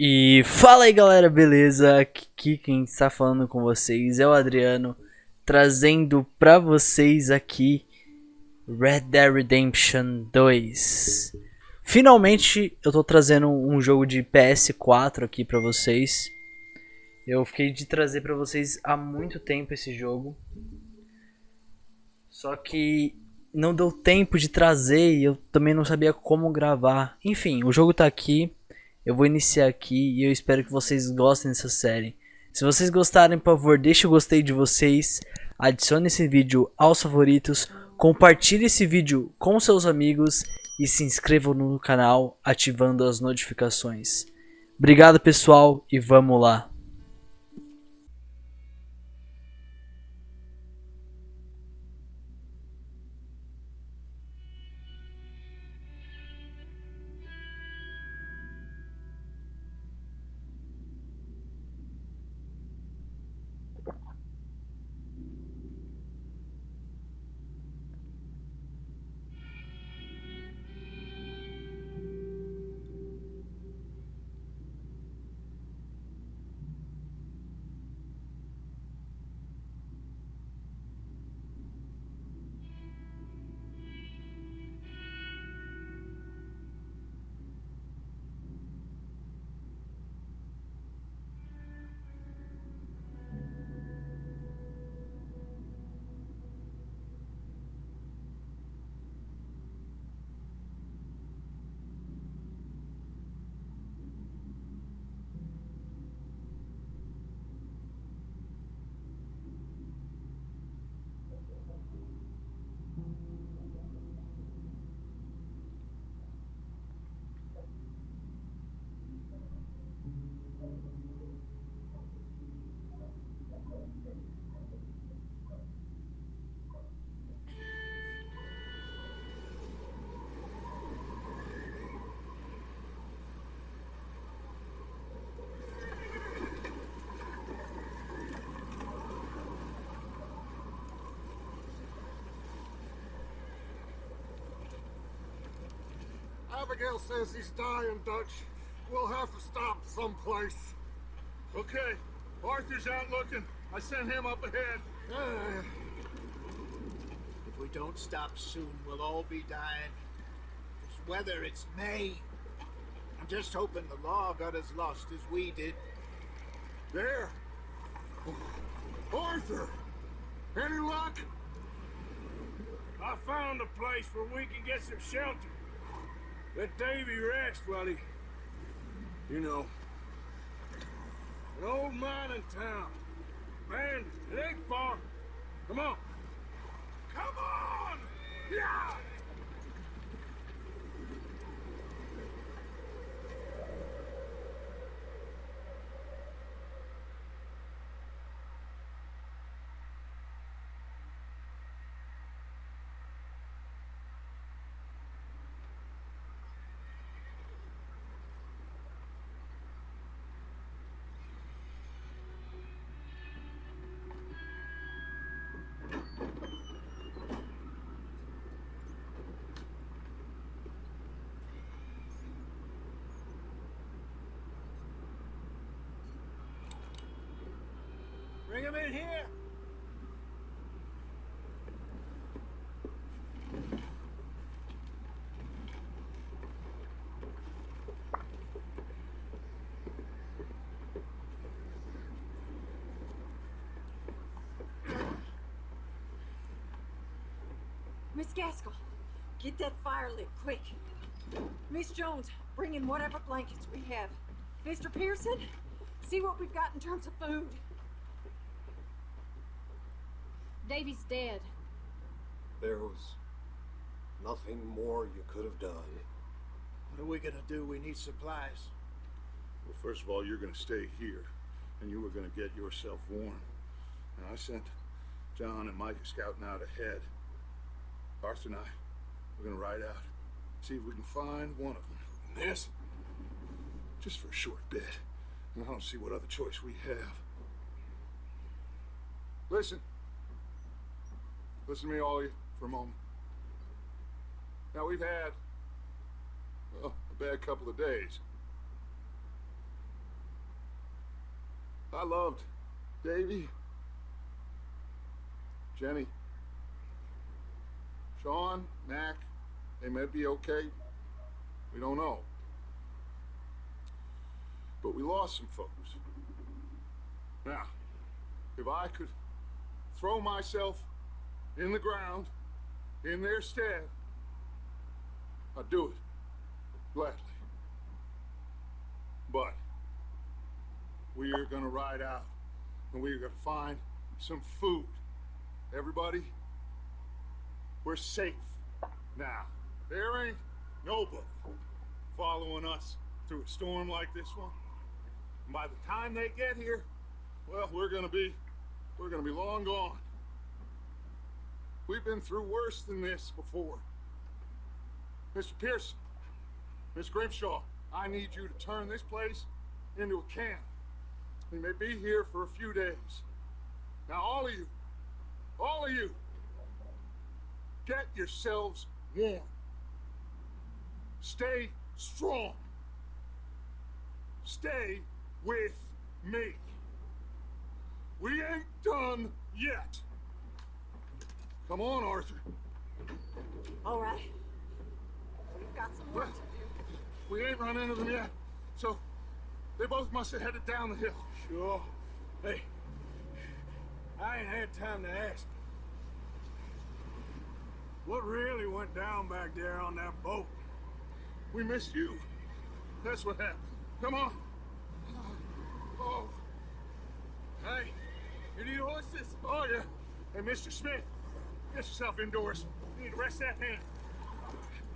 E fala aí galera, beleza? Aqui quem está falando com vocês é o Adriano, trazendo pra vocês aqui Red Dead Redemption 2. Finalmente eu tô trazendo um jogo de PS4 aqui pra vocês. Eu fiquei de trazer pra vocês há muito tempo esse jogo, só que não deu tempo de trazer e eu também não sabia como gravar. Enfim, o jogo tá aqui. Eu vou iniciar aqui e eu espero que vocês gostem dessa série. Se vocês gostarem, por favor, deixe o gostei de vocês. Adicione esse vídeo aos favoritos. Compartilhe esse vídeo com seus amigos. E se inscrevam no canal ativando as notificações. Obrigado pessoal e vamos lá. Abigail says he's dying, Dutch. We'll have to stop someplace. Okay, Arthur's out looking. I sent him up ahead. If we don't stop soon, we'll all be dying. This weather, it's May. I'm just hoping the law got as lost as we did. There. Arthur! Any luck? I found a place where we can get some shelter. Let Davy rest while he... You know. An old mining town. Man, it ain't far. Come on. Come on! Yeah! Bring him in here. Miss Gaskell, get that fire lit quick. Miss Jones, bring in whatever blankets we have. Mr. Pearson, see what we've got in terms of food. Davy's dead. There was nothing more you could have done. What are we gonna do? We need supplies. Well, first of all, you're gonna stay here, and you were gonna get yourself warm. And I sent John and Mike scouting out ahead. Arthur and I, we're gonna ride out, see if we can find one of them. And this, just for a short bit. And I don't see what other choice we have. Listen. Listen to me, all of you, for a moment. Now, we've had, well, a bad couple of days. I loved Davy, Jenny, Sean, Mac. They may be okay. We don't know. But we lost some folks. Now, if I could throw myself in the ground in their stead, I'd do it gladly. But we are gonna ride out and we are gonna find some food. Everybody, we're safe now. There ain't nobody following us through a storm like this one. And by the time they get here, well, we're gonna be long gone. We've been through worse than this before. Mr. Pearson, Miss Grimshaw, I need you to turn this place into a camp. We may be here for a few days. Now, all of you, get yourselves warm. Stay strong. Stay with me. We ain't done yet. Come on, Arthur. All right. We've got some work to do. We ain't run into them yet, so they both must have headed down the hill. Sure. Hey, I ain't had time to ask. What really went down back there on that boat? We missed you. That's what happened. Come on. Oh. Hey, you need horses? Oh, yeah. Hey, Mr. Smith, get yourself indoors. You need to rest that hand.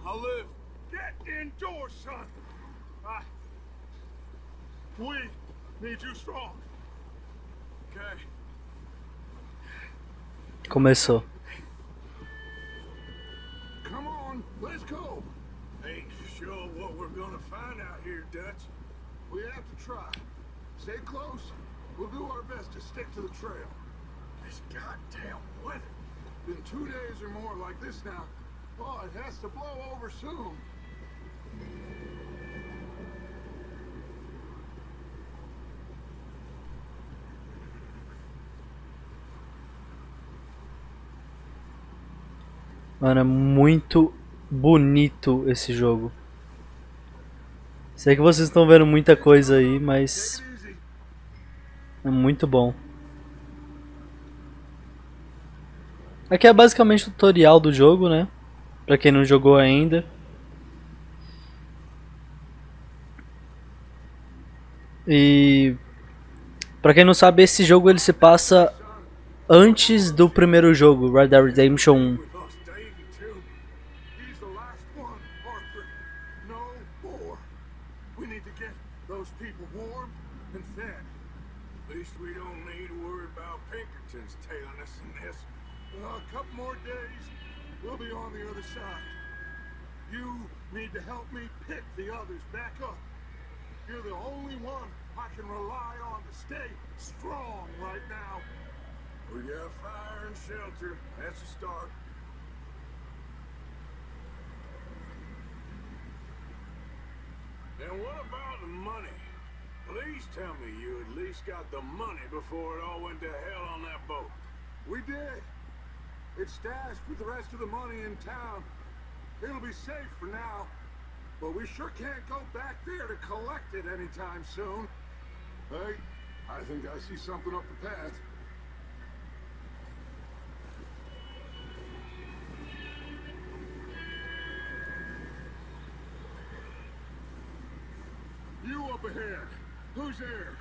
I'll live. Get indoors, son. We need you strong. Okay. Começou. Come on, let's go. Ain't sure what we're gonna find out here, Dutch. We have to try. Stay close. We'll do our best to stick to the trail. This goddamn weather. Been 2 days or more like this now. Oh, it has to blow over soon. Mano, é muito bonito esse jogo. Sei que vocês estão vendo muita coisa aí, mas é muito bom. Aqui é basicamente o tutorial do jogo, né? Pra quem não jogou ainda. E pra quem não sabe, esse jogo ele se passa antes do primeiro jogo, Red Dead Redemption 1. We lost Davy too. He's the last one, Arthur. No more. We need to get those people warm and fed. At least we don't need to worry about Pinkertons tailing us in this. A couple more days, we'll be on the other side. You need to help me pick the others back up. You're the only one I can rely on to stay strong right now. We got fire and shelter. That's a start. And what about the money? Please tell me you at least got the money before it all went to hell on that boat. We did. It's stashed with the rest of the money in town. It'll be safe for now. But we sure can't go back there to collect it anytime soon. Hey, I think I see something up the path. You up ahead. Who's there?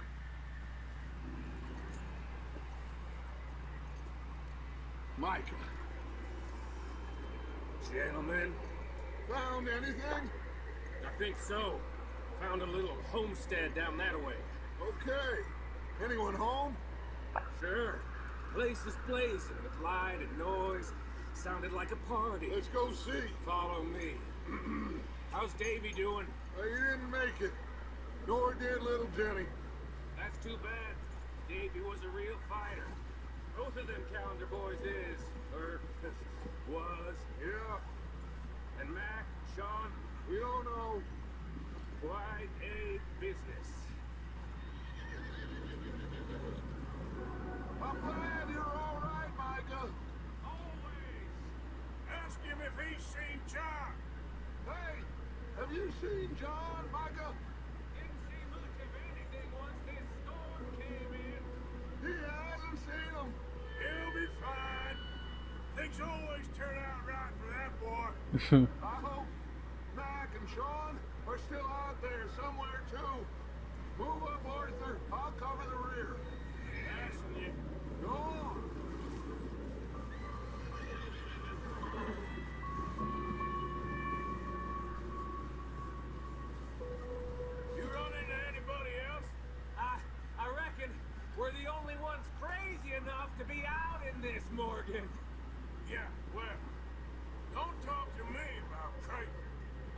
Micah. Gentlemen, Found anything? I think so. Found a little homestead down that way. Okay. Anyone home? Sure. Place is blazing with light and noise. Sounded like a party. Let's go see. Follow me. How's Davy doing? He didn't make it. Nor did little Jenny. That's too bad. Davy was a real fighter. Both of them calendar boys is, or was. Yeah, And Mac, Sean, we don't know. quite a business. seen John, Micah? Didn't see much of anything once this storm came in. He hasn't seen him. He'll be fine. Things always turn out right for that boy. I hope Mac and Sean are still out there somewhere too. Move up, Arthur. I'll cover the rear. Asking you. Go on. You run into anybody else? I reckon we're the only ones crazy enough to be out in this, Morgan. Yeah, well, don't talk to me about crazy.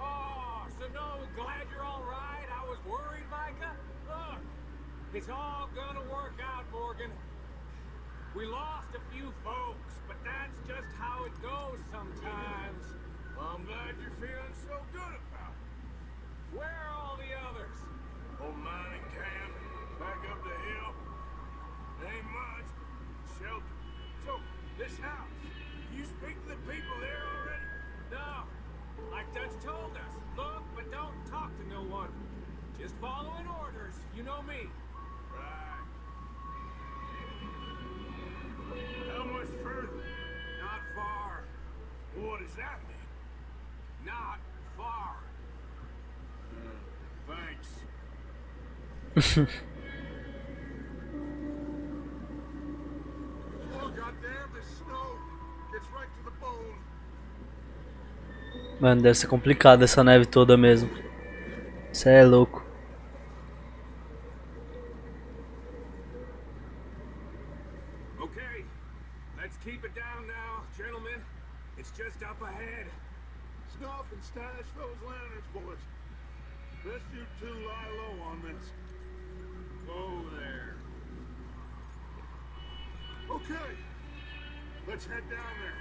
Oh, so no, glad you're all right. I was worried, Micah. Look, it's all gonna work out, Morgan. We lost a few folks, but that's just how it goes sometimes. I'm glad you're feeling so good about it. Where are all the others? Old mining camp, back up the hill. Ain't much, but shelter. So, this house, you speak to the people there already? No, like Dutch told us. Look, but don't talk to no one. Just following orders, you know me. Right. How much further? Not far. What does that mean? Not far. Thanks. Oh, goddamn, this snow gets right to the bone. Mano, deve ser complicado essa neve toda mesmo. Cê é louco. Okay, let's keep it down now, gentlemen. It's just up ahead. Snuff and stash those lanterns, boys. Best you two lie low on this. Whoa there. Okay, let's head down there.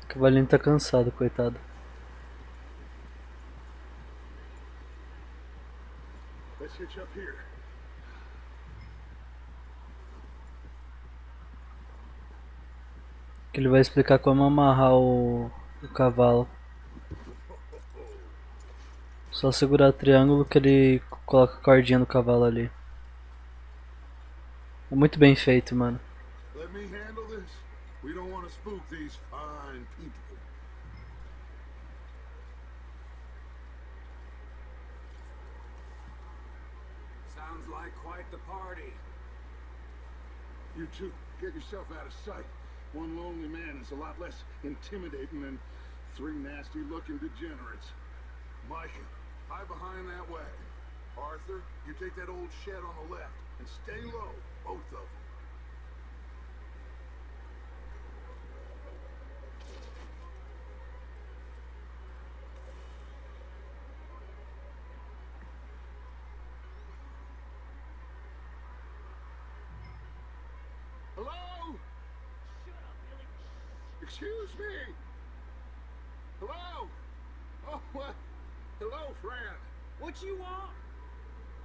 O cavalinho tá cansado, coitado. Let's hitch up here. Ele vai explicar como amarrar o cavalo. Só segurar triângulo que ele coloca a cordinha no cavalo ali. É muito bem feito, mano. Let me handle this. We don't want to spook these fine people. Sounds like quite the party. You two, get yourself out of sight. One lonely man is a lot less intimidating than three nasty-looking degenerates. Micah, hide behind that wagon. Arthur, you take that old shed on the left and stay low, both of you. Hello? Shut up, Billy. Excuse me. Hello? Oh, what? Hello, friend. What you want?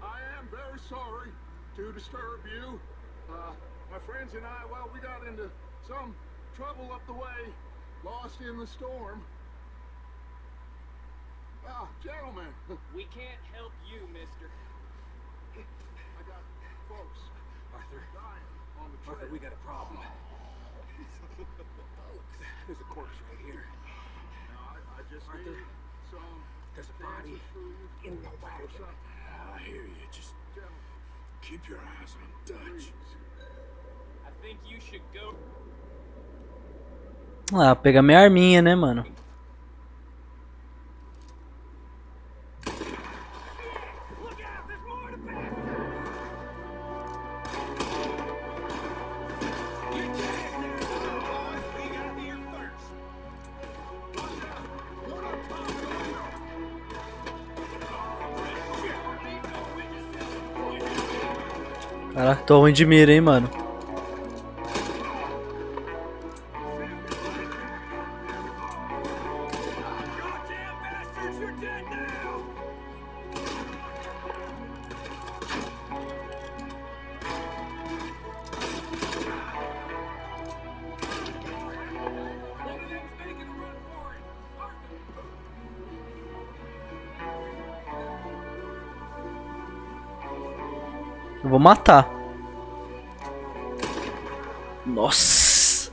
I am very sorry to disturb you. My friends and I, well, we got into some trouble up the way, lost in the storm. Ah, gentlemen, We can't help you, mister. I got folks Arthur, dying on the trail. Arthur, we got a problem. There's a corpse right here. Now, I just Arthur, need some there's a cans body of food in the or wagon. something. I hear you. Just Gentlemen, keep your eyes on Dutch. I think you should go. Ah, pegar minha arminha, né, mano? Look out! There's more to pass. You dead now, boys. We got here first. watch out! What I'm talking about! Caraca, tô ruim de mira, hein, mano. dead now! One of them's making a run for it! Arthur! Eu vou matar. Nossa.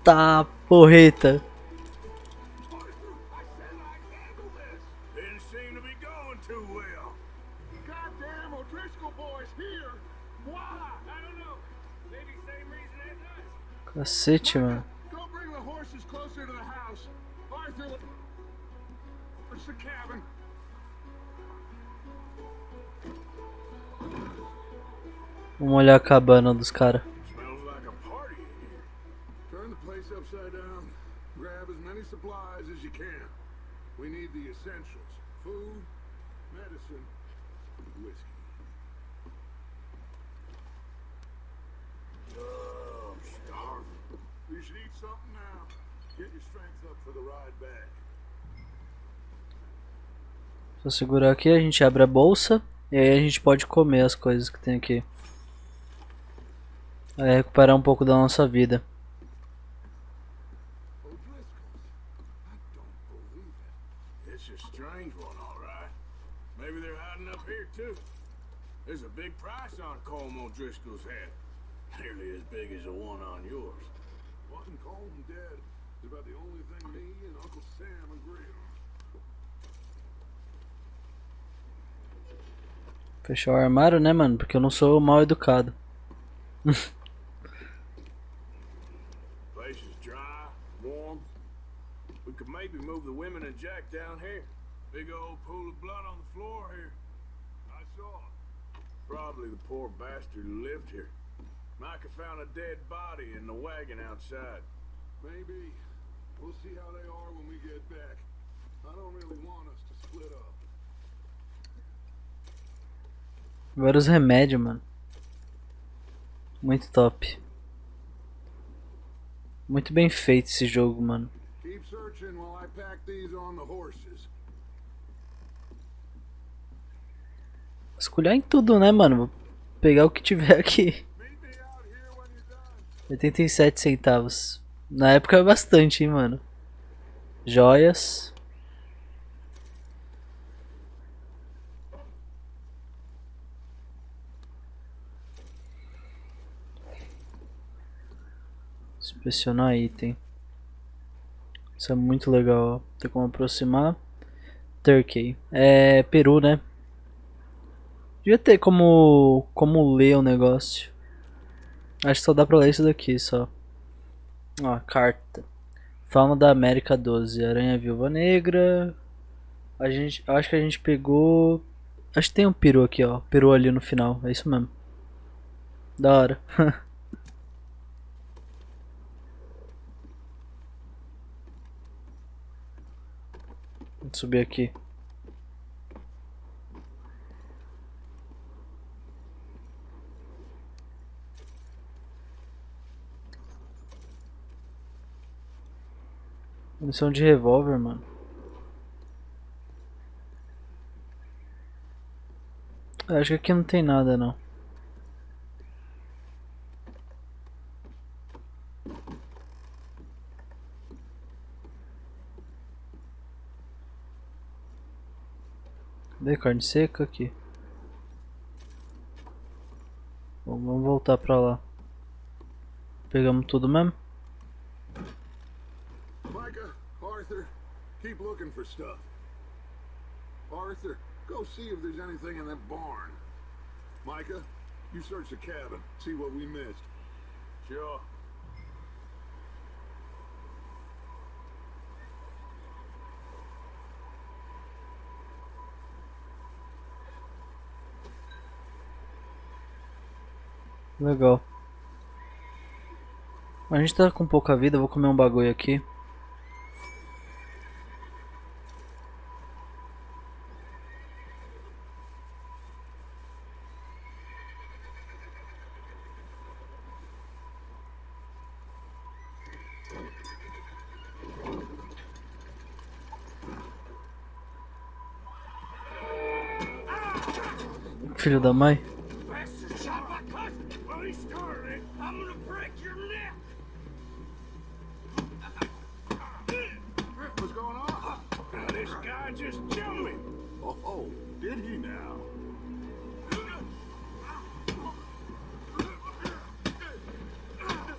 Tá, porreta. Didn't seem to be going too well. Goddamn O'Driscoll boys here. Why? I don't know. Maybe same reason as us. Cacete, mano. Go bring the horses closer to the house. Arthur, where's the cabin? Vamos olhar a cabana dos caras. Smells like a party in here. Turn the place upside down. Grab as many supplies as you can. We need the essentials. Food, medicine, whiskey. Oh, I'm starving. You should eat something now. Get your strength up for the ride back. Só segurar aqui, a gente abre a bolsa. E aí a gente pode comer as coisas que tem aqui. Vai recuperar um pouco da nossa vida. It's a strange one, all right. Maybe they're hiding up here too. There's a big price on Colm O'Driscoll's head, nearly as big as the one on yours. Wanting Colm dead is about the only thing me and Uncle Sam agree on. Fechar o armário, né, mano? Porque eu não sou mal educado. Place is dry, warm. We could maybe move the women and Jack down here. Big old pool of blood on the floor here. I saw it. Probably the poor bastard who lived here. Micah found a dead body in the wagon outside. Maybe. We'll see how they are when we get back. I don't really want us to split up. Vários remédios, mano. Muito top. Muito bem feito esse jogo, mano. Keep searching while I pack these on the horses. Escolher em tudo, né, mano? Vou pegar o que tiver aqui. 87 centavos. Na época é bastante, hein, mano. Joias. Inspecionar item. Isso é muito legal, ó. Tem como aproximar. Turkey. É Peru, né? Devia ter como ler o negócio. Acho que só dá pra ler isso daqui, só. Ó, carta. Fauna da América 12. Aranha Viúva Negra. Acho que a gente pegou... Acho que tem um peru aqui, ó. Peru ali no final. É isso mesmo. Da hora. Vou subir aqui. Munição de revólver, mano. Acho que aqui não tem nada, não. Cadê carne seca aqui? Bom, vamos voltar pra lá. Pegamos tudo mesmo? Micah, Arthur, keep looking for stuff. Arthur, go see if there's anything in that barn. Micah, you search the cabin, see what we missed. Sure. Legal. A gente tá com pouca vida, vou comer um bagulho aqui. Filho da mãe. Bastard shot my cousin. Well, he started it. I'm gonna break your neck. What's going on? This guy just jumped me. Oh, did he now?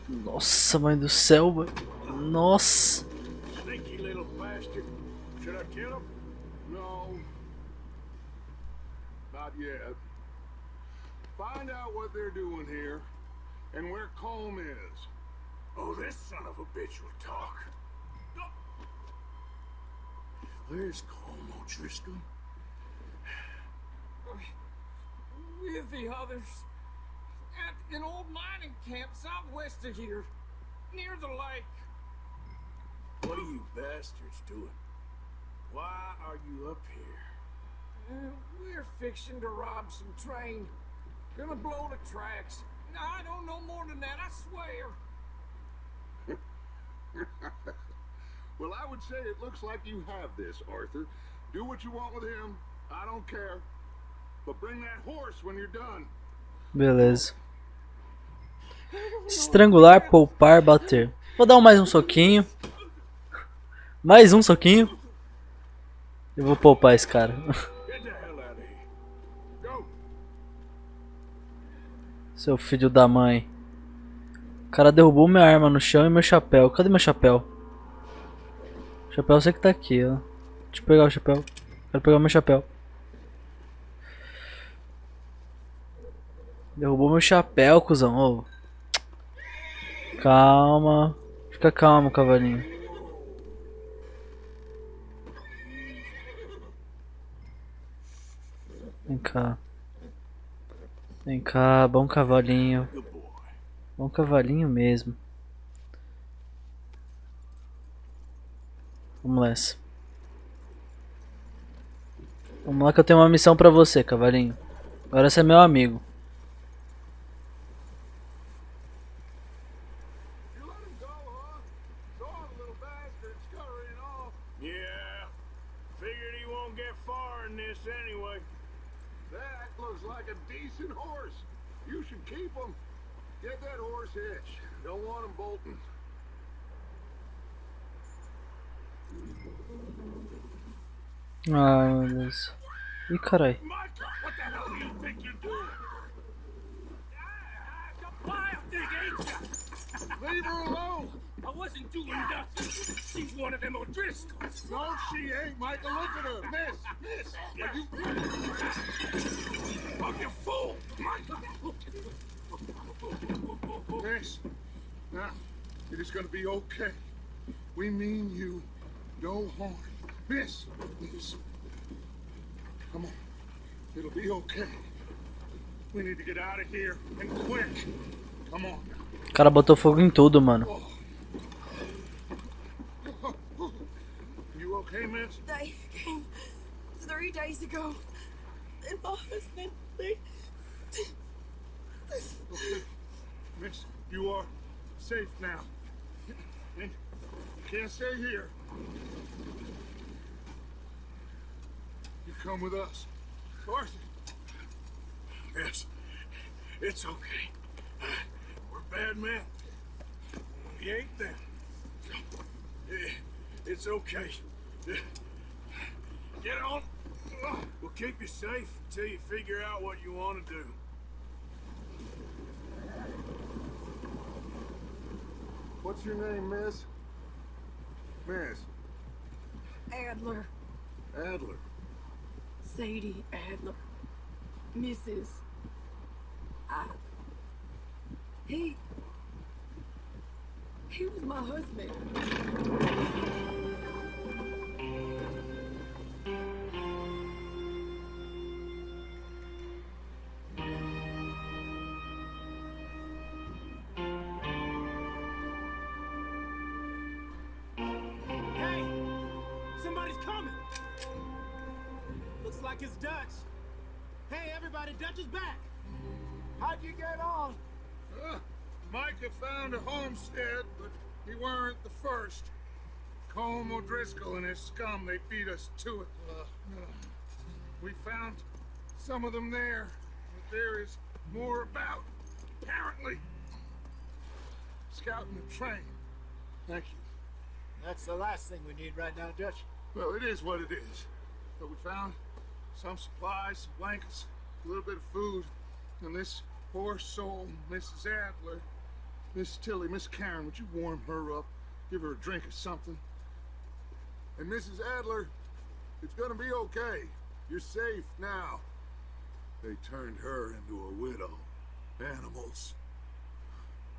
Nossa, mãe do céu, velho. Nossa. Sneaky little bastard. Should I kill him? No. Not yet. Find out what they're doing here and where Colm is. Oh, this son of a bitch will talk. Where's Colm O'Driscoll? With the others. At an old mining camp southwest of here. Near the lake. What are you bastards doing? Why are you up here? We're fixing to rob some train. Gonna blow the tracks. I don't know more than that, I swear. Well, I would say it looks like you have this, Arthur. Do what you want with him. I don't care. But bring that horse when you're done. Beleza. Estrangular, poupar, bater. Vou dar mais um soquinho. Mais um soquinho. Eu vou poupar esse cara. Get the hell out of here. Go. Seu filho da mãe. O cara derrubou minha arma no chão e meu chapéu. Cadê meu chapéu? O chapéu eu sei que tá aqui, ó. Deixa eu pegar o chapéu. Quero pegar meu chapéu. Derrubou meu chapéu, cuzão. Ô. Calma. Fica calmo, cavalinho. Vem cá. Vem cá, bom cavalinho. Bom cavalinho mesmo. Vamos nessa. Vamos lá que eu tenho uma missão pra você, cavalinho. Agora você é meu amigo. Yeah. Figured he won't get far in this anyway. That looks like a decent horse. You should keep him. Get that horse hitched. Don't want him bolting. Ai, meu Deus. Ih, carai. Michael, what the hell do you think you're doing? Comply, dig, ain't ya? Leave her alone. I wasn't doing nothing. She's one of them O'Driscolls. No, she ain't, Michael. Look at her. Miss. Are you... Oh, you fool! Michael! Miss. Now, it is going to be okay. We mean you no harm. Miss. Come on. It'll be okay. We need to get out of here and quick. Come on. O cara botou fogo em tudo, mano. You okay, miss? They came 3 days ago. And my husband, they... Okay. Miss, you are safe now. And you can't stay here. You come with us. Arthur. Yes, it's okay. We're bad men. We ain't them. It's okay. Get on. We'll keep you safe until you figure out what you want to do. What's your name, miss? Miss. Adler. Adler. Sadie Adler. Mrs. He was my husband. Hey! Somebody's coming! Looks like it's Dutch. Hey, everybody, Dutch is back! How'd you get on? Micah found a homestead, but we weren't the first. Colm O'Driscoll and his scum, they beat us to it. We found some of them there, but there is more about, apparently. Scouting the train. Thank you. That's the last thing we need right now, Dutch. Well, it is what it is. But we found some supplies, some blankets, a little bit of food, and this poor soul, Mrs. Adler, Miss Tilly, Miss Karen, would you warm her up? Give her a drink or something? And Mrs. Adler, it's gonna be okay. You're safe now. They turned her into a widow. Animals.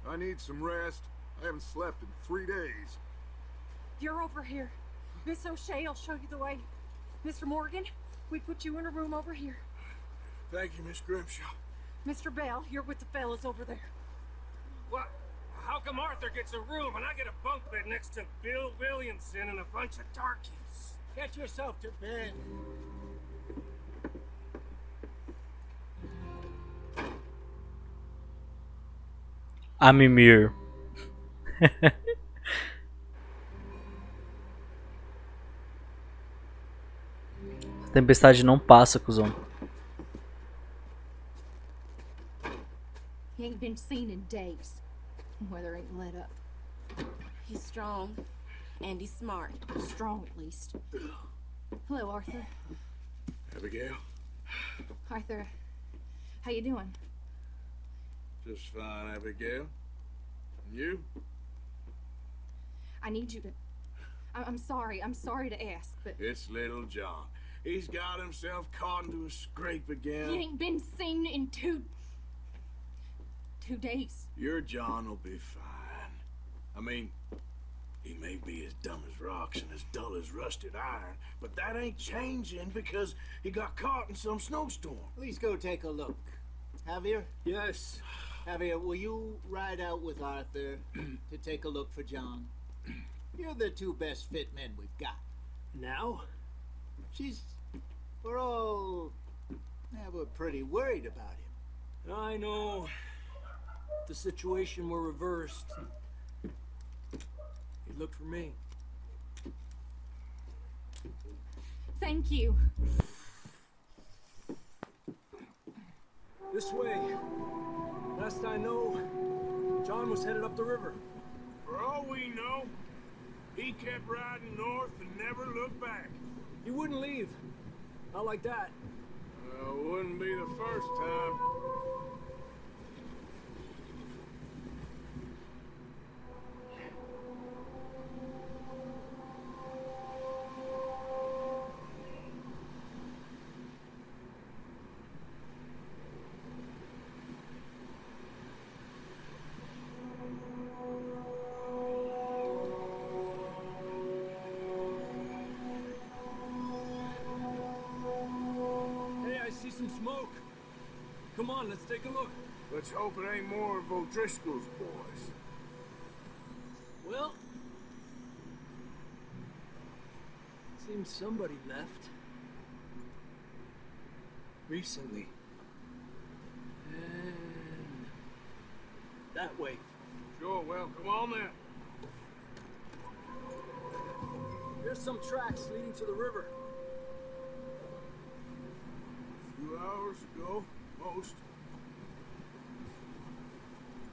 I need some rest. I haven't slept in 3 days. You're over here. Miss O'Shea will show you the way. Mr. Morgan, we put you in a room over here. Thank you, Miss Grimshaw. Mr. Bell, you're with the fellas over there. What? How come Arthur gets a room and I get a bunk bed next to Bill Williamson and a bunch of darkies? Get yourself to bed. A mimir. A tempestade não passa, cuzão. He ain't been seen in days. Weather ain't let up. He's strong, and he's smart. Strong, at least. Hello, Arthur. Abigail? Arthur, how you doing? Just fine, Abigail. And you? I need you to... I'm sorry to ask, but... It's little John. He's got himself caught into a scrape again. He ain't been seen in two days. Your John will be fine. I mean, he may be as dumb as rocks and as dull as rusted iron, but that ain't changing because he got caught in some snowstorm. Please go take a look. Javier? Yes. Javier, will you ride out with Arthur to take a look for John? You're the two best fit men we've got. Now? We're pretty worried about him. I know. If the situation were reversed, he'd look for me. Thank you. This way. Last I know, John was headed up the river. For all we know, he kept riding north and never looked back. He wouldn't leave. Not like that. Wouldn't be the first time. Some smoke. Come on, let's take a look. Let's hope it ain't more of O'Driscoll's boys. Well, seems somebody left. Recently. And that way. Sure, well, come on then. There's some tracks leading to the river. A few hours ago, most.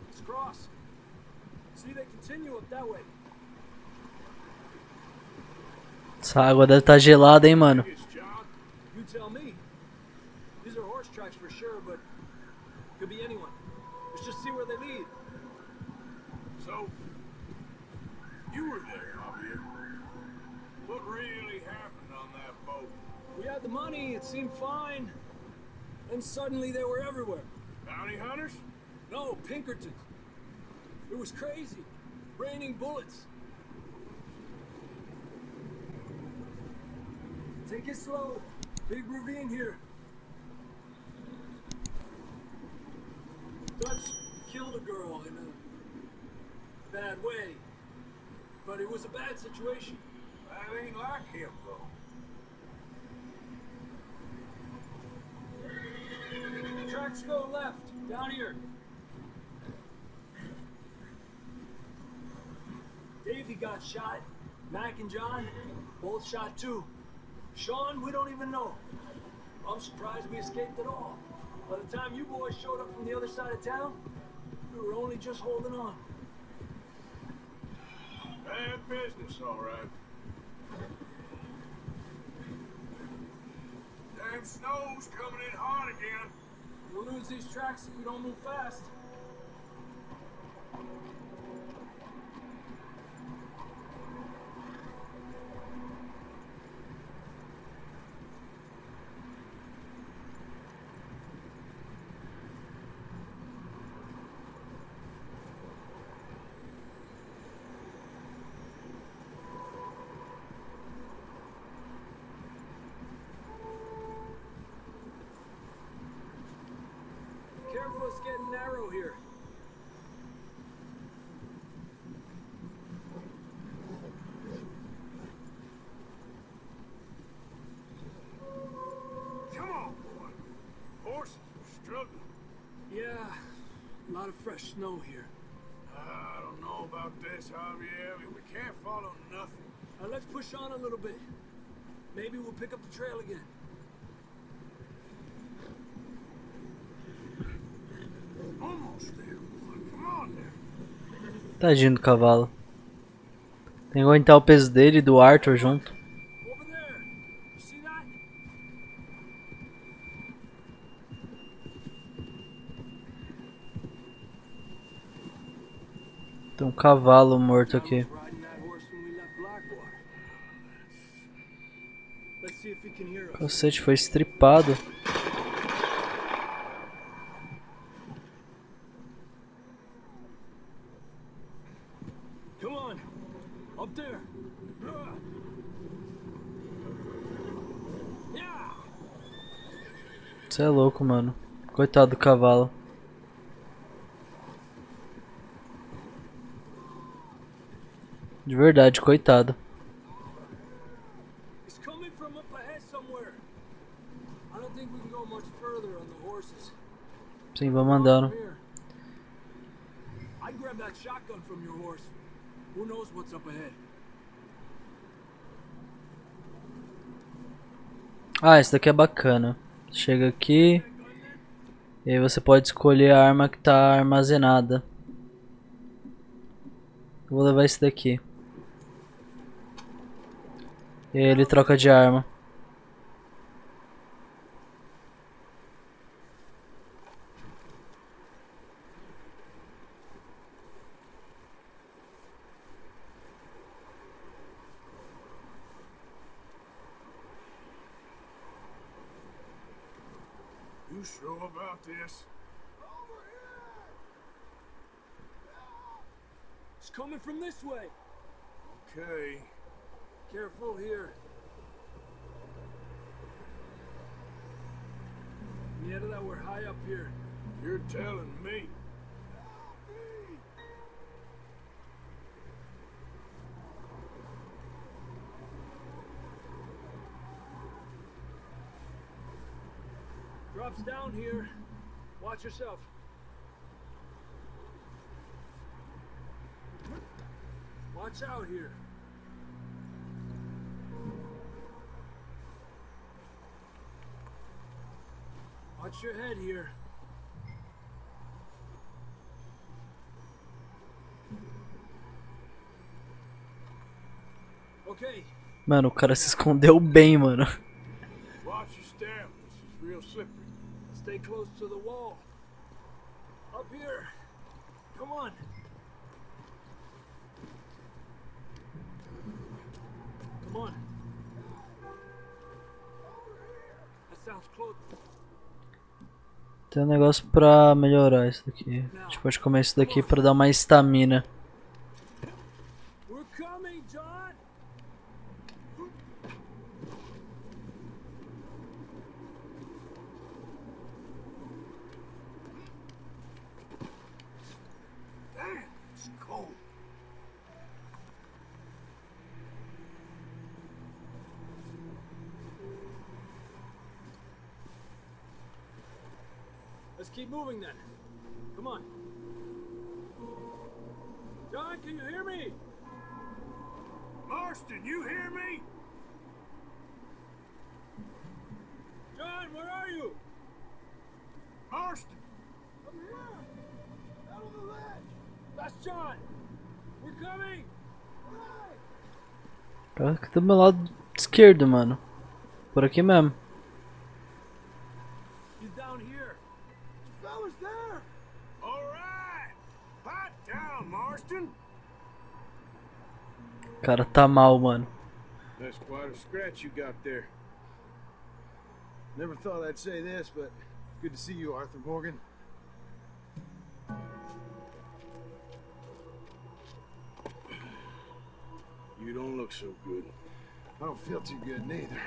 Let's cross. See, they continue up that way. Essa água deve estar gelada, hein, mano. John? You tell me. These are horse tracks for sure, but could be anyone. Let's just see where they lead. So, you were there, Javier. What really happened on that boat? We had the money, it seemed fine. And suddenly they were everywhere. Bounty hunters? No, Pinkertons. It was crazy. Raining bullets. Take it slow. Big ravine here. Dutch killed a girl in a bad way. But it was a bad situation. That ain't like him, though. Tracks go left, down here. Davey got shot. Mac and John, both shot too. Sean, we don't even know. I'm surprised we escaped at all. By the time you boys showed up from the other side of town, we were only just holding on. Bad business, all right. Damn snow's coming in hard again. We'll lose these tracks if we don't move fast. Careful, it's getting narrow here. Come on, boy. Horses are struggling. Yeah, a lot of fresh snow here. I don't know about this, Javier. We can't follow nothing. Let's push on a little bit. Maybe we'll pick up the trail again. Almost there, boy. Come on there. Tadinho do cavalo. Tem que aguentar o peso dele e do Arthur junto. Over there. You see that? Tem um cavalo morto aqui. Riding that horse when we left Blackwater. Let's see if he can hear us. Cacete, foi estripado. Come on. Up there. Yeah. Você é louco, mano. Coitado do cavalo. De verdade, coitado. It's coming from up ahead somewhere. I don't think we can go much further on the horses. Sim, vamos andando. Come here. I grabbed that shotgun from your horse. Who knows what's up ahead? Ah, esse daqui é bacana. Chega aqui. E aí você pode escolher a arma que está armazenada. Eu vou levar esse daqui. E aí ele troca de arma. You sure about this? It's coming from this way. Okay. Careful here. Yeah, that we're high up here. You're telling me. Drops down here. Watch yourself. Watch out here. Watch your head here. Okay. Mano, o cara se escondeu bem, mano. Watch your step. This is real slippery. Stay close to the wall. Up here. Come on. Come on. That sounds close. Tem um negócio pra melhorar isso daqui. A gente pode comer isso daqui pra dar mais estamina. We're coming, John. Damn, it's cold. Let's keep moving then. Come on. John, can you hear me? Marston, you hear me? John, where Marston? I'm here! Out on the ledge! That's John. We're coming. Cara, aqui do meu lado esquerdo, mano. Por aqui mesmo. He's down here. Fellas there! All right! Hot down, Marston! O cara tá mal, mano. That's quite a scratch you got there. Never thought I'd say this, but good to see you, Arthur Morgan. You don't look so good. I don't feel too good neither.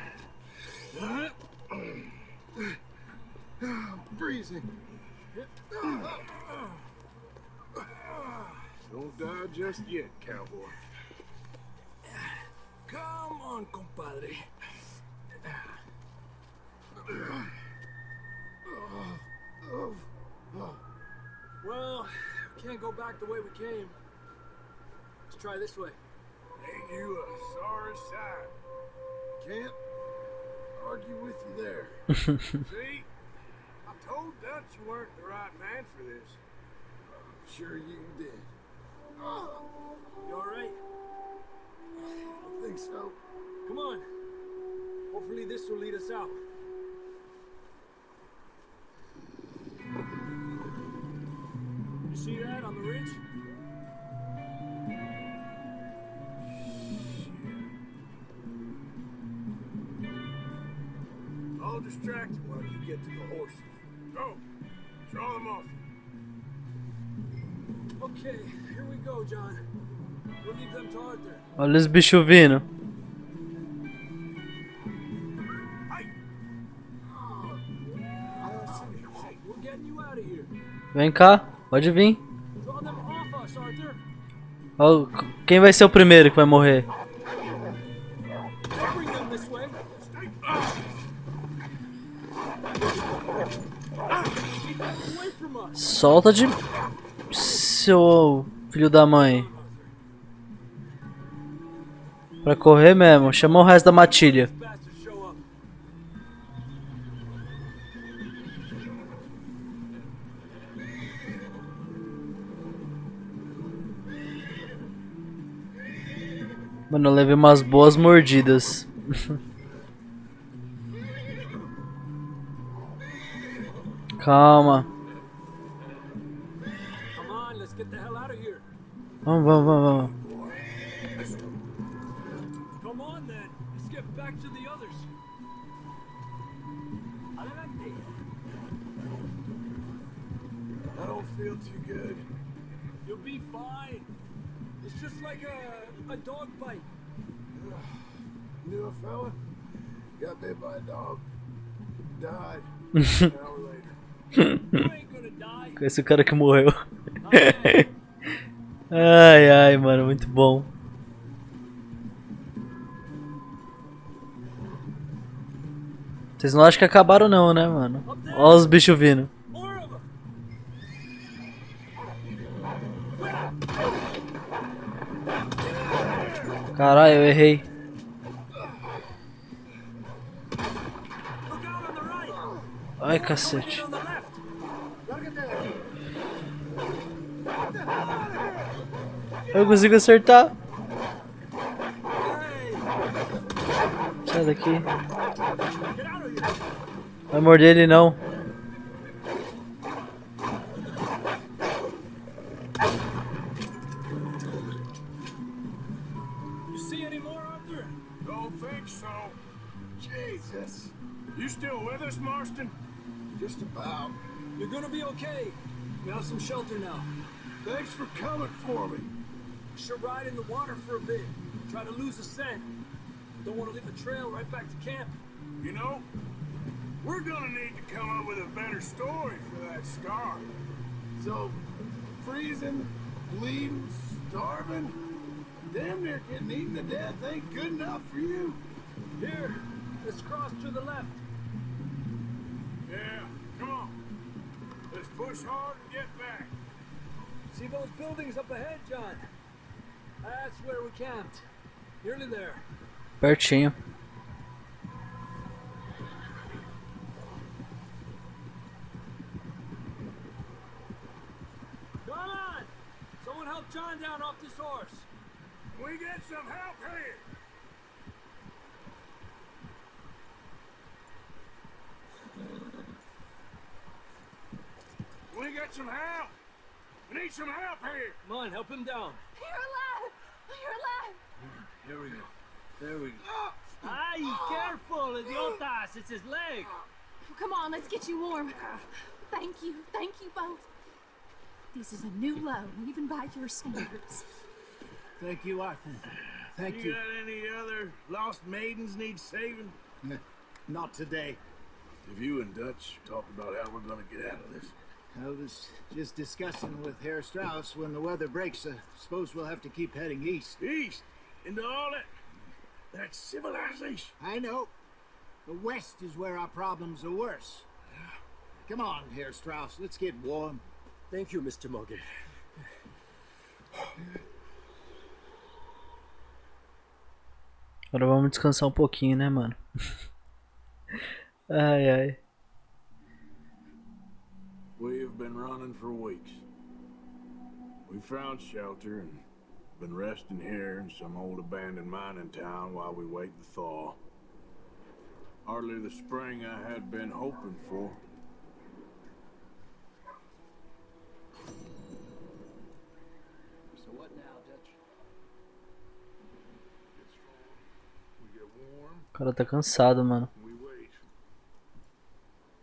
I'm freezing. Don't die just yet, cowboy. Come on, compadre. Well, can't go back the way we came. Let's try this way. Ain't you a sorry sight? Can't argue with you there. See? I told Dutch you weren't the right man for this. I'm sure you did. You alright? I think so. Come on. Hopefully this will lead us out. You see that on the ridge? I'll distract him while you get to the horses. Go. Draw them off. Okay, here we go, John. We'll leave them to Arthur. Olha os bichos vindo. We're getting you out of here. Vem cá, pode vir. Draw them off us, Arthur. Ó, quem vai ser o primeiro que vai morrer? Bring them this way. Keep away from us. Solta de... seu filho da mãe. Pra correr mesmo, chama o resto da matilha. Bastards show up. Mano, eu levei umas boas mordidas. Calma. Come on, let's get the hell out of here. Vamos. Come on then. Let's get back to the others. Adelante. I don't feel too good. You'll be fine. It's just like a dog bite. Knew a fella? Got bit by a dog. Died. An hour later. You ain't gonna die. Conhece o cara que morreu. Okay. Ai, mano, muito bom. Vocês não acham que acabaram não, né, mano? Olha os bichos vindo. More of them. Caralho, eu errei. Look out on the right. Ai, cacete. On the left. Eu consigo acertar. Hey, Sai daqui. get out of here. Vai morder ele não. You see any more, Arthur? Don't think so. Jesus. You still with us, Marston? Just about. You're gonna be okay. We have some shelter now. Thanks for coming for me. We should ride in the water for a bit. Try to lose the scent. Don't want to leave a trail right back to camp. You know, we're gonna need to come up with a better story for that scar. So, freezing, bleeding, starving, damn near getting eaten to death ain't good enough for you. Here, let's cross to the left. Yeah, come on. Let's push hard and get back. See those buildings up ahead, John? That's where we camped. Nearly there. Pertinho. on down off this horse. We get some help here. We get some help. We need some help here. Come on, help him down. You're alive! You're alive! Here we go. There we go. Ay, careful, idiotas. It's his leg. Come on, let's get you warm. Thank you both. This is a new low, even by your standards. Thank you, Arthur. Thank You got any other lost maidens need saving? Not today. Have you and Dutch talked about how we're gonna get out of this? I was just discussing with Herr Strauss when the weather breaks. Suppose we'll have to keep heading east. East? Into all that civilization? I know. The west is where our problems are worse. Come on, Herr Strauss. Let's get warm. Thank you, Mr. Morgan. Agora vamos descansar um pouquinho, né, mano? Ai, ai. We've been running for weeks. We found shelter and been resting here in some old abandoned mining town while we wait the thaw. Hardly the spring I had been hoping for. So what now, Dutch? We get warm, O cara tá cansado, mano. we wait.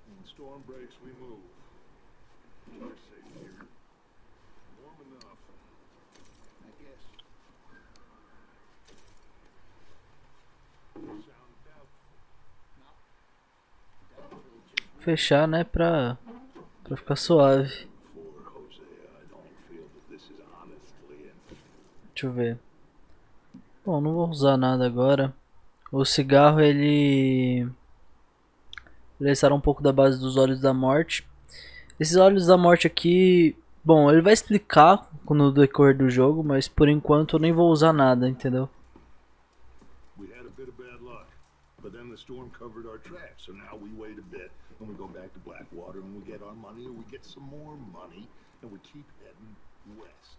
When the storm breaks, we move. Try safe here. Warm enough. I guess. Sound doubtful. Fechar, né, pra ficar suave. For Hosea, I don't feel that this is honestly and Deixa eu ver. Bom, não vou usar nada agora. O cigarro, ele será um pouco da base dos olhos da morte. Esses olhos da morte aqui, bom, ele vai explicar no decorrer do jogo, mas por enquanto eu nem vou usar nada, entendeu? we had a bit of bad luck. But then the storm covered our tracks, so now we wait a bit and we go back to Blackwater and we get our money or we get some more money and we keep heading west.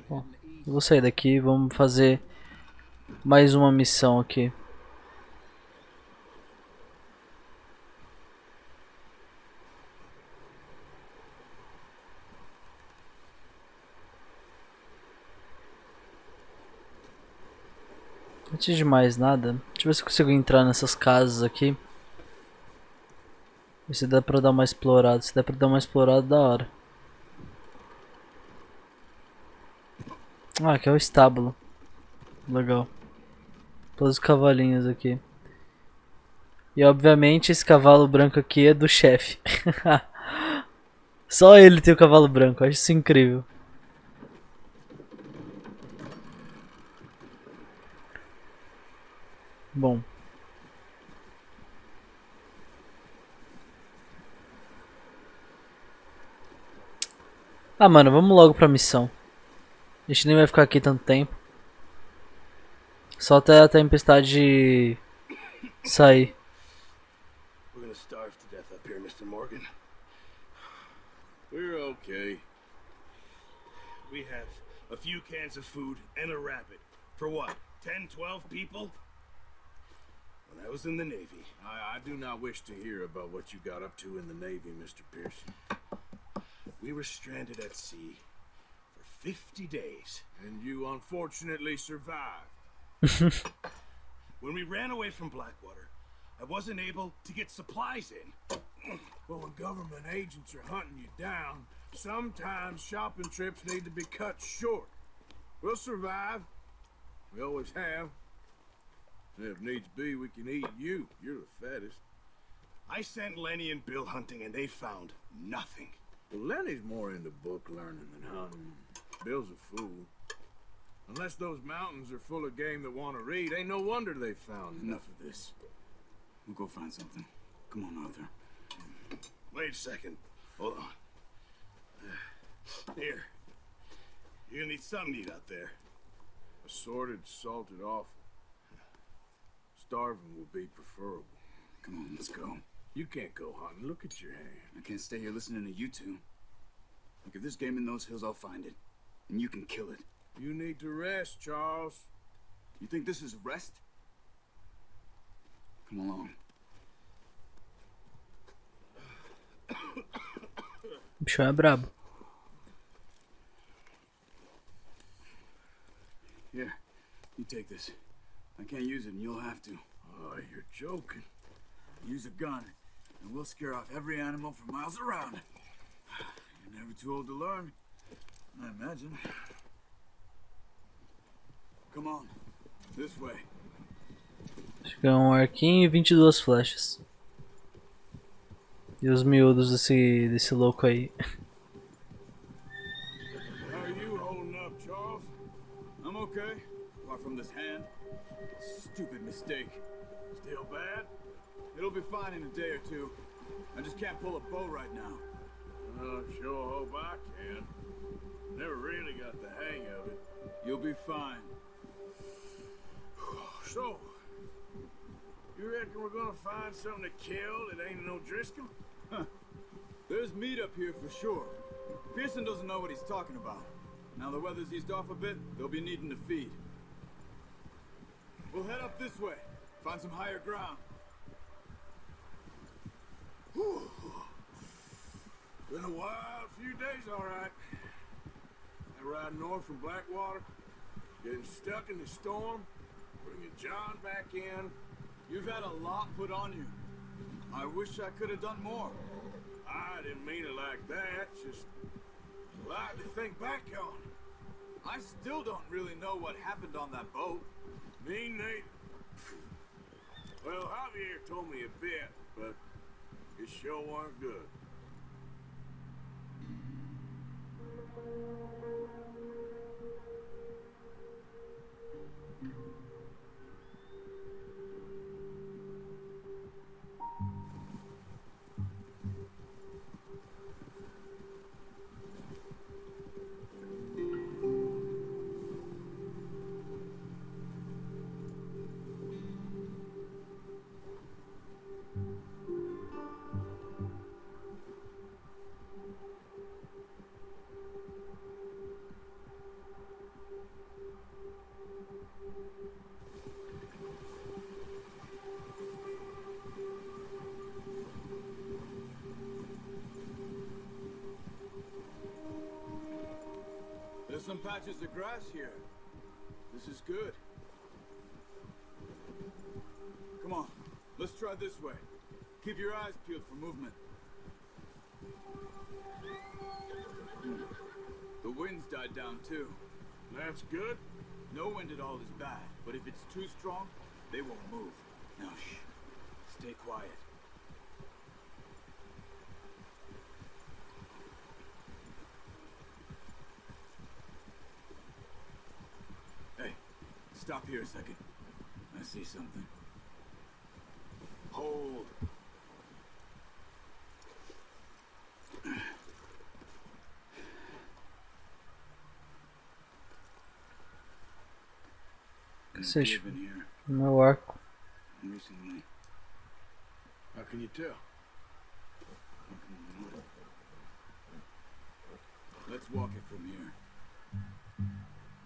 Bom, eu vou sair daqui e vamos fazer mais uma missão aqui. Antes de mais nada, deixa eu ver se eu consigo entrar nessas casas aqui. Ver se dá pra dar uma explorada. Se dá pra dar uma explorada, da hora. Ah, aqui é o estábulo. Legal. Todos os cavalinhos aqui. E obviamente esse cavalo branco aqui é do chefe. Só ele tem o cavalo branco, acho isso incrível. Bom. Ah, mano, vamos logo pra missão. A gente nem vai ficar aqui tanto tempo. Só até a tempestade sair. We're gonna starve to death up here, Mr. Morgan. We're okay. We have a few cans of food and a rabbit. For what? 10, 12 people? When I was in the Navy. I do not wish to hear about what you got up to in the Navy, Mr. Pearson. We were stranded at sea for 50 days. And you unfortunately survived. When we ran away from Blackwater, I wasn't able to get supplies in. Well, when government agents are hunting you down, sometimes shopping trips need to be cut short. We'll survive. We always have. And if needs be, we can eat you. You're the fattest. I sent Lenny and Bill hunting, and they found nothing. Well, Lenny's more into book learning than hunting. Bill's a fool. Unless those mountains are full of game that want to read, ain't no wonder they found Enough of this. We'll go find something. Come on, Arthur. Wait a second. Hold on. Here. You're gonna need something to eat out there. Assorted, salted offal. Starving will be preferable. Come on, let's go. You can't go hunting. Look at your hand. I can't stay here listening to you two. Look, if there's game in those hills, I'll find it. And you can kill it. You need to rest, Charles. You think this is rest? Come along. O bichão é brabo. Here, you take this. I can't use it, and you'll have to. Oh, you're joking. Use a gun, and we'll scare off every animal for miles around. You're never too old to learn, I imagine. Come on, this way. Acho que é um arquinho e 22 flechas. E os miúdos desse louco aí. How are you holding up, Charles? I'm okay, apart from this hand. Stupid mistake. Still bad? It'll be fine in a day or two. I just can't pull a bow right now. Sure hope I can. Never really got the hang of it. You'll be fine. So, you reckon we're gonna find something to kill that ain't no Driscoll? There's meat up here for sure. Pearson doesn't know what he's talking about. Now the weather's eased off a bit, they'll be needing to feed. We'll head up this way, find some higher ground. Whew. Been a wild few days, all right. I ride north from Blackwater, getting stuck in the storm, bringing John back in. You've had a lot put on you. I wish I could have done more. I didn't mean it like that, just a lot to think back on. I still don't really know what happened on that boat. Me neither. Well, Javier told me a bit, but it sure weren't good. There's some patches of grass here. This is good. Come on, let's try this way. Keep your eyes peeled for movement. The wind's died down too. That's good. No wind at all is bad, but if it's too strong, they won't move. Now shh, stay quiet. Hey, stop here a second. I see something. Hold. Vocês, Been here meu arco. recently. How can you tell? Let's walk it from here.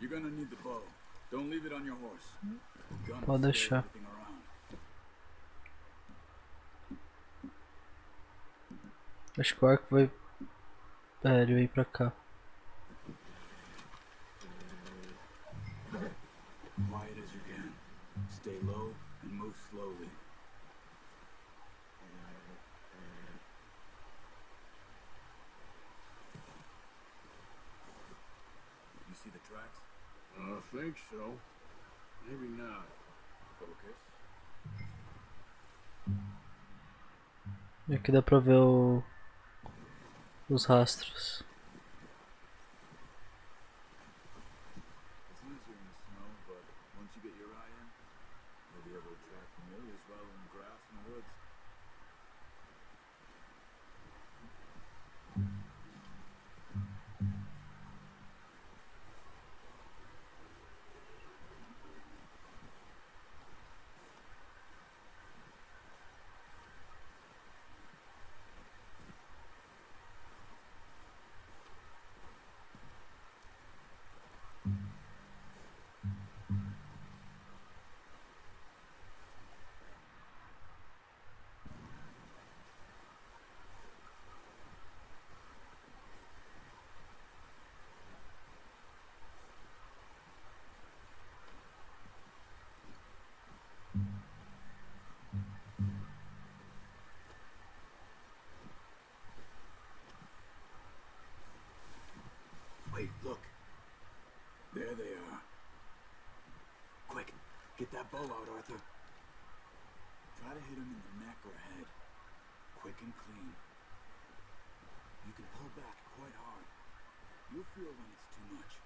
You're gonna need the bow. Don't leave it on your horse. The gun will Pode scare deixar. everything around. Acho que o arco vai. É, ele veio pra cá. Quiet as you can. Stay low and move slowly. You see the tracks? I think so. Maybe not. Focus. E aqui dá pra ver os rastros. It's easier in the snow, but once you get your eye in, you'll be able to track familiars well in grass and woods. Get that bow out, Arthur. Try to hit him in the neck or head. Quick and clean. You can pull back quite hard. You'll feel when it's too much.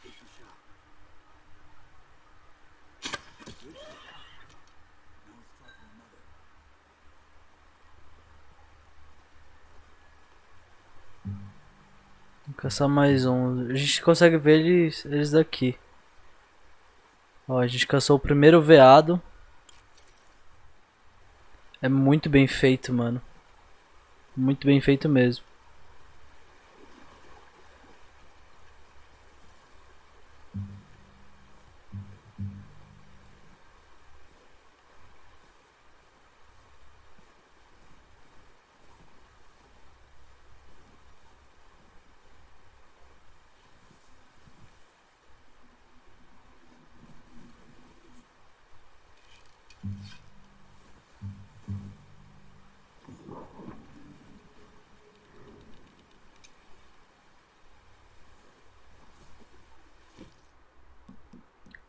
Take the shot. Good shot. Now let's try for another. Vou caçar mais um. A gente consegue ver eles daqui. Ó, a gente caçou o primeiro veado. É muito bem feito, mano. Muito bem feito mesmo.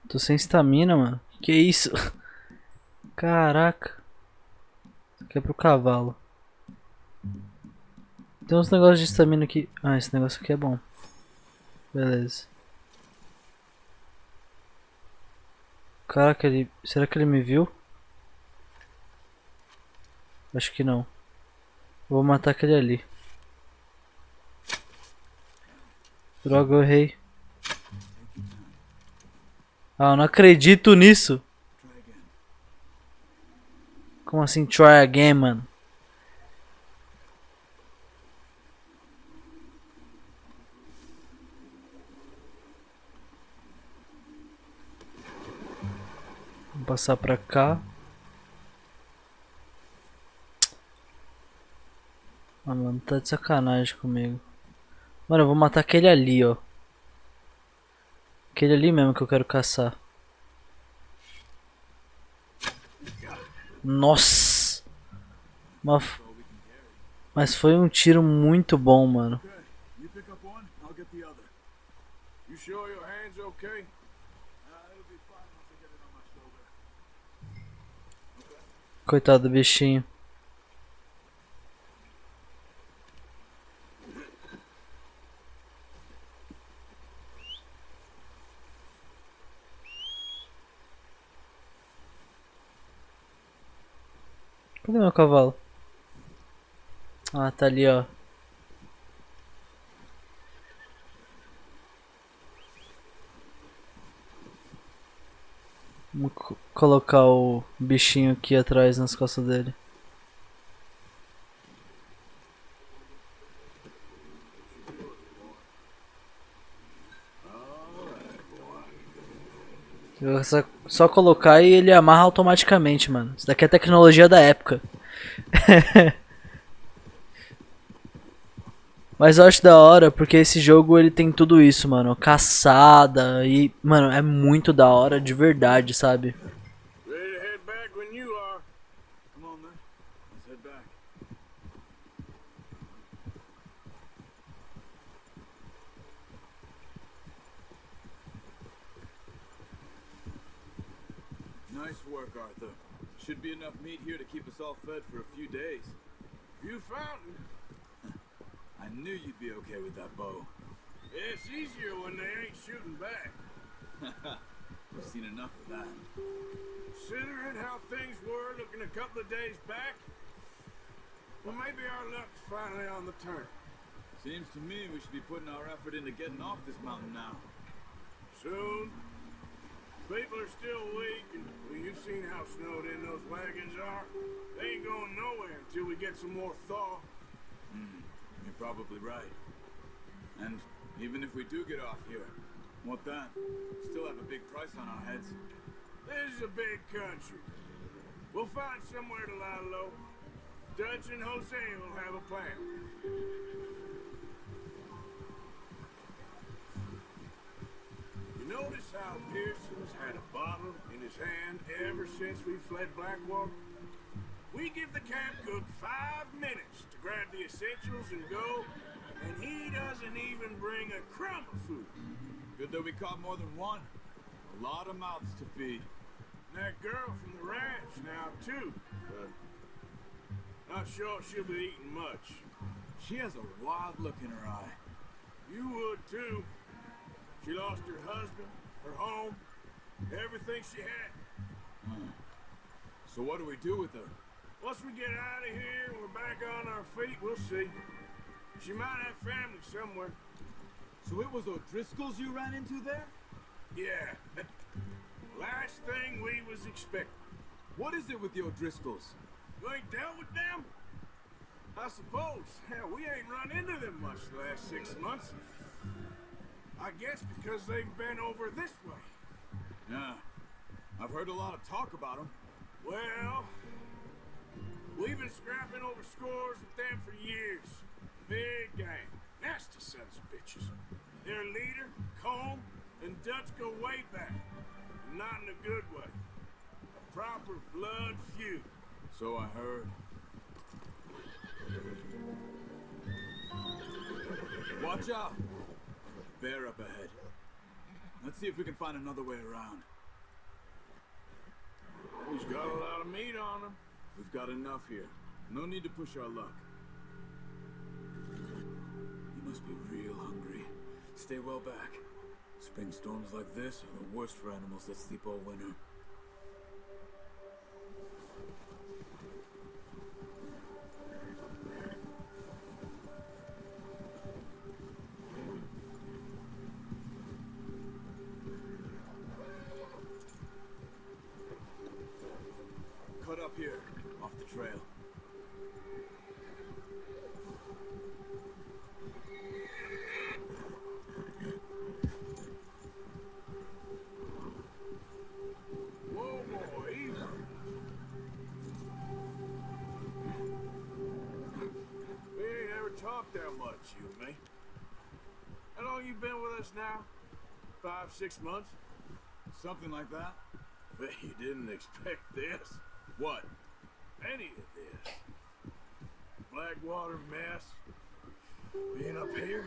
Tô sem estamina, mano. Que isso? Caraca. Isso aqui é pro cavalo. Tem uns negócios de estamina aqui. Ah, esse negócio aqui é bom. Beleza. Caraca, será que ele me viu? Acho que não. Vou matar aquele ali. Droga, eu errei. Ah, eu não acredito nisso. Como assim try again, mano? Vou passar pra cá. Ah, mano, tá de sacanagem comigo. Mano, eu vou matar aquele ali, ó. Aquele ali mesmo que eu quero caçar. Nossa! Mas foi um tiro muito bom, mano. Coitado do bichinho. Cadê meu cavalo? Ah, tá ali, ó. Vamos colocar o bichinho aqui atrás nas costas dele. Só colocar e ele amarra automaticamente, mano. Isso daqui é tecnologia da época. Mas eu acho da hora porque esse jogo ele tem tudo isso, mano. Caçada e, mano, é muito da hora de verdade, sabe? Ready to head back when you are. Come on, then. Let's head back. Nice work, Arthur. Should be enough meat here to keep us all fed for a few days. You found him. I knew you'd be okay with that bow. It's easier when they ain't shooting back. We've seen enough of that. Considering how things were looking a couple of days back, well, maybe our luck's finally on the turn. Seems to me we should be putting our effort into getting off this mountain now. Soon. People are still weak, and well, you've seen how snowed in those wagons are. They ain't going nowhere until we get some more thaw. You're probably right. And even if we do get off here, what then? Still have a big price on our heads. This is a big country. We'll find somewhere to lie low. Dutch and Jose will have a plan. You notice how Pearson's had a bottle in his hand ever since we fled Blackwater? We give the camp cook 5 minutes to grab the essentials and go, and he doesn't even bring a crumb of food. Good that we caught more than one. A a lot of mouths to feed. And that girl from the ranch now, too. But not sure she'll be eating much. She has a wild look in her eye. You would, too. She lost her husband, her home, everything she had. So what do we do with her? Once we get out of here and we're back on our feet, we'll see. She might have family somewhere. So it was O'Driscoll's you ran into there? Yeah. Last thing we was expecting. What is it with the O'Driscolls? You ain't dealt with them? I suppose. Hell, we ain't run into them much the last 6 months. I guess because they've been over this way. Yeah. I've heard a lot of talk about them. Well, we've been scrapping over scores with them for years. Big gang. Nasty sons of bitches. Their leader, Combe, and Dutch go way back. Not in a good way. A proper blood feud. So I heard. Watch out! Bear up ahead. Let's see if we can find another way around. He's got a lot of meat on him. We've got enough here. No need to push our luck. You must be real hungry. Stay well back. Spring storms like this are the worst for animals that sleep all winter. Cut up here, off the trail. Whoa, boy, easy. We ain't ever talked that much, you and me. How long you been with us now? 5, 6 months? Something like that? Bet you didn't expect this. What? Any of this. Blackwater mess. Being up here?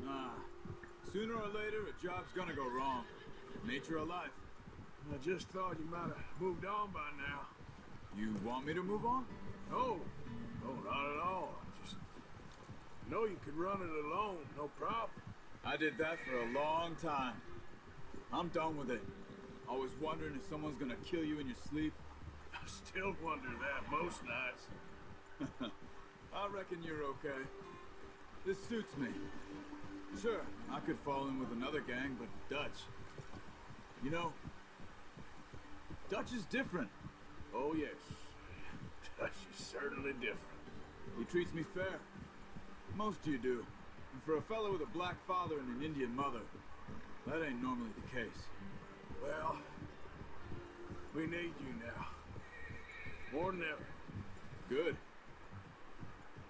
Nah. Sooner or later, a job's gonna go wrong. Nature of life. I just thought you might have moved on by now. You want me to move on? No, not at all. I just know you could run it alone, no problem. I did that for a long time. I'm done with it. Always wondering if someone's gonna kill you in your sleep. I still wonder that most nights. I reckon you're okay. This suits me. Sure, I could fall in with another gang, but Dutch. You know, Dutch is different. Oh, yes. She's certainly different. He treats me fair. Most you do. And for a fellow with a black father and an Indian mother, that ain't normally the case. Well, we need you now. More than ever. Good.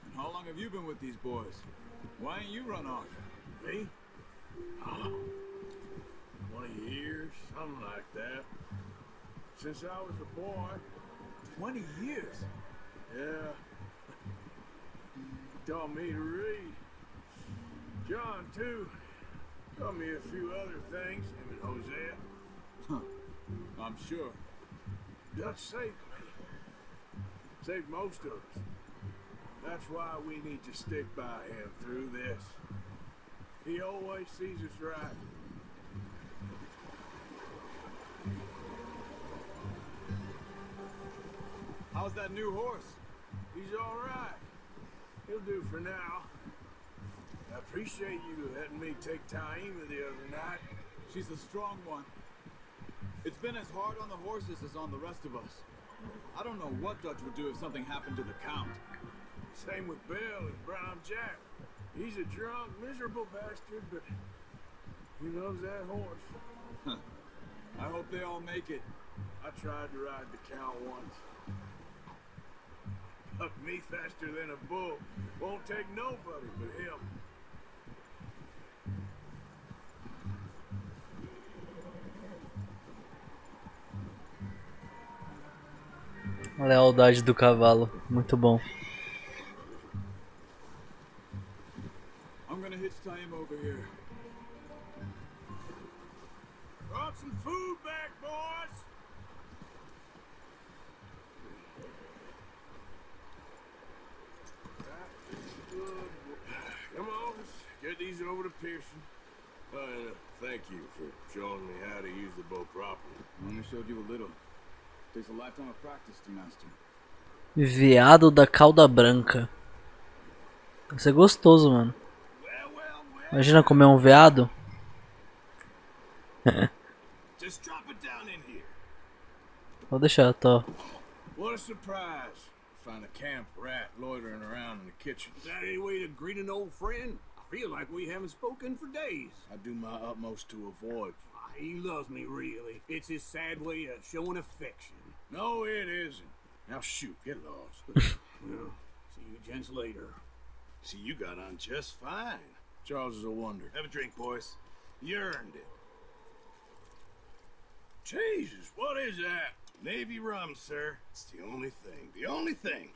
And how long have you been with these boys? Why ain't you run off? Me? Oh, 20 years, something like that. Since I was a boy. 20 years? Yeah. Taught me to read. John, too. Taught me a few other things, him and Hosea. Huh. I'm sure. Dutch saved me. Saved most of us. That's why we need to stick by him through this. He always sees us right. How's that new horse? He's all right. He'll do for now. I appreciate you letting me take Taima the other night. She's a strong one. It's been as hard on the horses as on the rest of us. I don't know what Dutch would do if something happened to the Count. Same with Bill and Brown Jack. He's a drunk, miserable bastard, but he loves that horse. I hope they all make it. I tried to ride the Count once. Bucked me faster than a bull. Won't take nobody but him. A lealdade do cavalo, muito bom. I'm gonna hitch Taima over here. Broadside! some food back, boys. Come on, let's get these over to Pearson. Thank you for showing me how to use the boat properly. I only showed you a little. Takes a lifetime of practice to master. Veado da cauda branca. Vai ser gostoso, mano. Imagina comer um veado. Just drop it down in here. Vou deixar, tô. What a surprise. Find a camp rat loitering around in the kitchen. Is that any way to greet an old friend? I feel like we haven't spoken for days. I do my utmost to avoid. He loves me, really. It's his sad way of showing affection. No, it isn't. Now shoot, get lost. Well, see you gents later. See, you got on just fine. Charles is a wonder. Have a drink, boys. You earned it. Jesus, what is that? Navy rum, sir. It's the only thing. The only thing.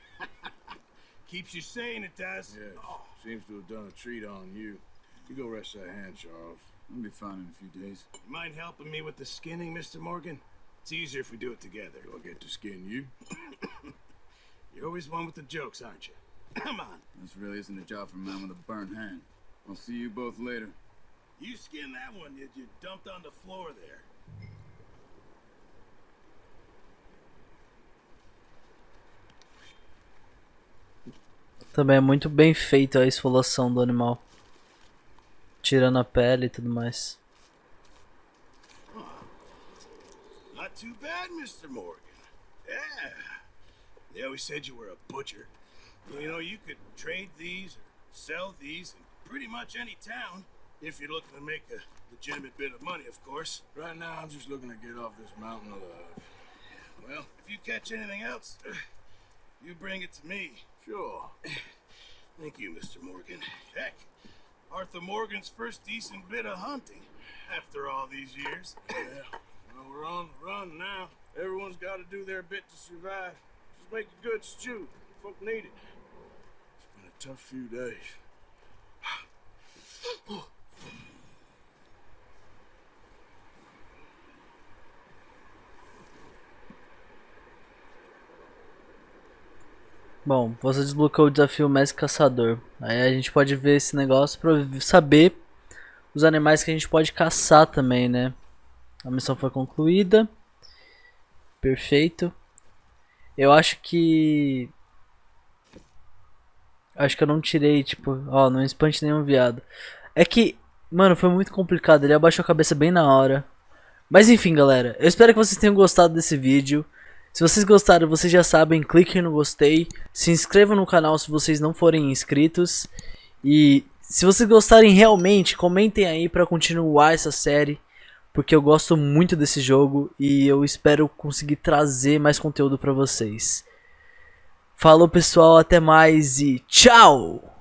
Keeps you sane, it does. Yes, seems to have done a treat on you. You go rest that hand, Charles. I'll be fine in a few days. You mind helping me with the skinning, Mr. Morgan? It's easier if we do it together. Do I get to skin you? You're always one with the jokes, aren't you? Come on. This really isn't a job for a man with a burnt hand. I'll see you both later. You skinned that one that you dumped on the floor there. Também é muito bem feito a esfoliação do animal. Tirando a pele e tudo mais. Not too bad, Mr. Morgan. Yeah. They always said you were a butcher. You know, you could trade these or sell these in pretty much any town. If you're looking to make a legitimate bit of money, of course. Right now, I'm just looking to get off this mountain alive. Well, if you catch anything else, you bring it to me. Sure. Thank you, Mr. Morgan. Heck, Arthur Morgan's first decent bit of hunting after all these years. Yeah. Well, we're on the run now. Everyone's got to do their bit to survive. Just make a good stew. Folk need it. It's been a tough few days. Bom, você desbloqueou o desafio mais caçador. Aí a gente pode ver esse negócio pra saber os animais que a gente pode caçar também, né? A missão foi concluída. Perfeito. Eu acho que... Acho que eu não tirei, tipo... Ó, não espante nenhum viado. É que, mano, foi muito complicado. Ele abaixou a cabeça bem na hora. Mas enfim, galera. Eu espero que vocês tenham gostado desse vídeo. Se vocês gostaram, vocês já sabem, cliquem no gostei. Se inscrevam no canal se vocês não forem inscritos. E se vocês gostarem realmente, comentem aí pra continuar essa série. Porque eu gosto muito desse jogo e eu espero conseguir trazer mais conteúdo pra vocês. Falou pessoal, até mais e tchau!